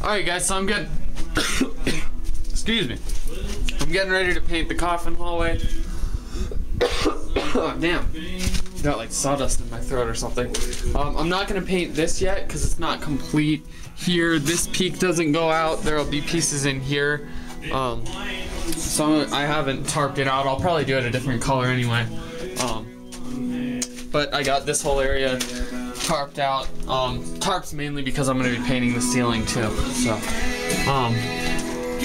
Alright guys, so I'm getting excuse me. I'm getting ready to paint the coffin hallway. Oh, damn. Got like sawdust in my throat or something. I'm not gonna paint this yet because it's not complete. Here, this peak doesn't go out. There'll be pieces in here. So I haven't tarped it out. I'll probably do it a different color anyway. But I got this whole area tarped out. Tarps mainly because I'm going to be painting the ceiling too. So,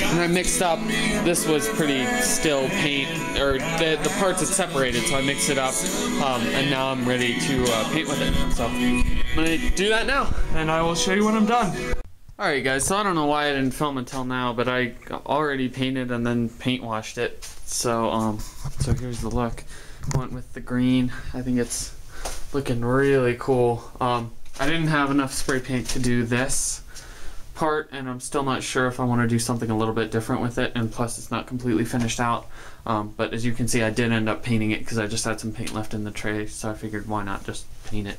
and I mixed up. This was pretty still paint, or the parts it's separated. So I mixed it up, and now I'm ready to paint with it. So I'm going to do that now, and I will show you when I'm done. Alright guys, so I don't know why I didn't film until now, but I already painted and then paint washed it. So so here's the look. Went with the green. I think it's looking really cool. I didn't have enough spray paint to do this part, and I'm still not sure if I want to do something a little bit different with it, and plus it's not completely finished out. But as you can see, I did end up painting it because I just had some paint left in the tray, so I figured why not just paint it.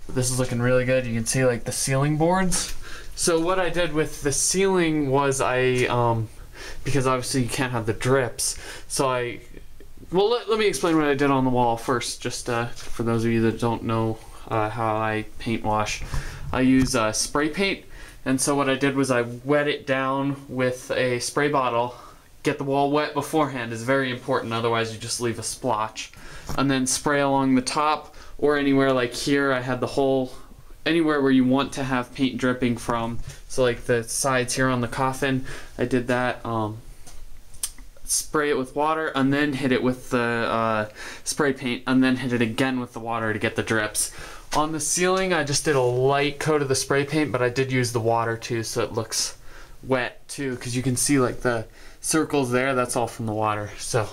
This is looking really good. You can see like the ceiling boards. So what I did with the ceiling was because obviously you can't have the drips, so well, let me explain what I did on the wall first, just for those of you that don't know how I paint wash. I use spray paint, and so what I did was I wet it down with a spray bottle. Get the wall wet beforehand is very important, otherwise you just leave a splotch. And then spray along the top, or anywhere like here. I had the whole, anywhere where you want to have paint dripping from, so like the sides here on the coffin, I did that. Spray it with water and then hit it with the spray paint, and then hit it again with the water to get the drips. On the ceiling I just did a light coat of the spray paint, but I did use the water too, so it looks wet too, because you can see like the circles there, that's all from the water. So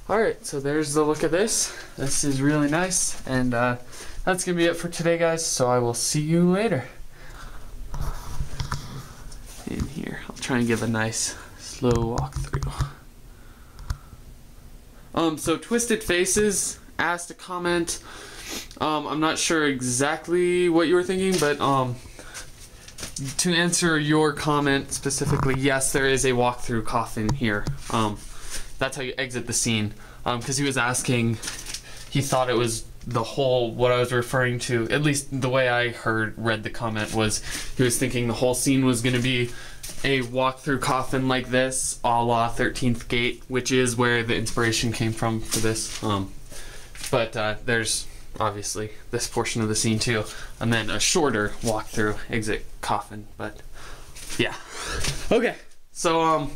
alright, so there's the look of this. This is really nice, and that's gonna be it for today guys, so I will see you later. In here, I'll try and give a nice slow walkthrough. So Twisted Faces asked a comment. I'm not sure exactly what you were thinking, but to answer your comment specifically, yes, there is a walkthrough coffin here. That's how you exit the scene. Because he was asking, he thought it was the whole, what I was referring to, at least the way I read the comment, was he was thinking the whole scene was going to be a walk-through coffin like this, a la 13th Gate, which is where the inspiration came from for this. But there's obviously this portion of the scene too, and then a shorter walk-through exit coffin. But yeah, okay. So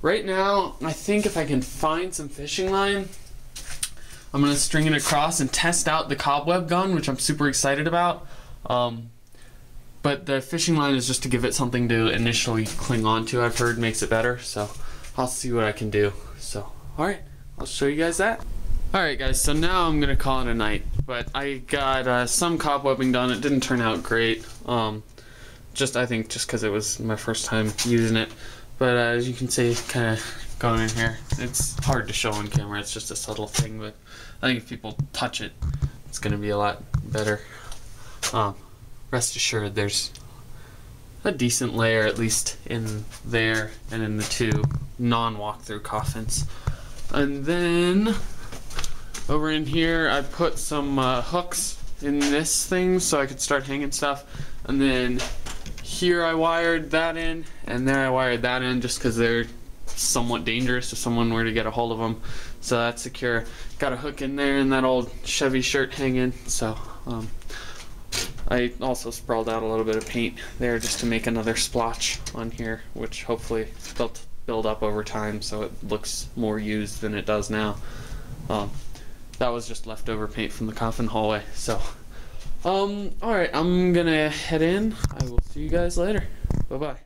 right now, I think if I can find some fishing line, I'm gonna string it across and test out the cobweb gun, which I'm super excited about. But the fishing line is just to give it something to initially cling on to. I've heard makes it better, so I'll see what I can do. So, alright, I'll show you guys that. Alright guys, so now I'm gonna call it a night. But I got some cobwebbing done. It didn't turn out great. I think just because it was my first time using it. But as you can see, kind of going in here, it's hard to show on camera. It's just a subtle thing, but I think if people touch it, it's gonna be a lot better. Rest assured, there's a decent layer, at least in there and in the two non-walkthrough coffins. And then over in here, I put some hooks in this thing so I could start hanging stuff. And then here I wired that in, and there I wired that in just because they're somewhat dangerous if someone were to get a hold of them. So that's secure. Got a hook in there and that old Chevy shirt hanging. So I also sprawled out a little bit of paint there just to make another splotch on here, which hopefully will build up over time so it looks more used than it does now. That was just leftover paint from the coffin hallway. So, alright, I'm gonna head in. I will see you guys later. Bye-bye.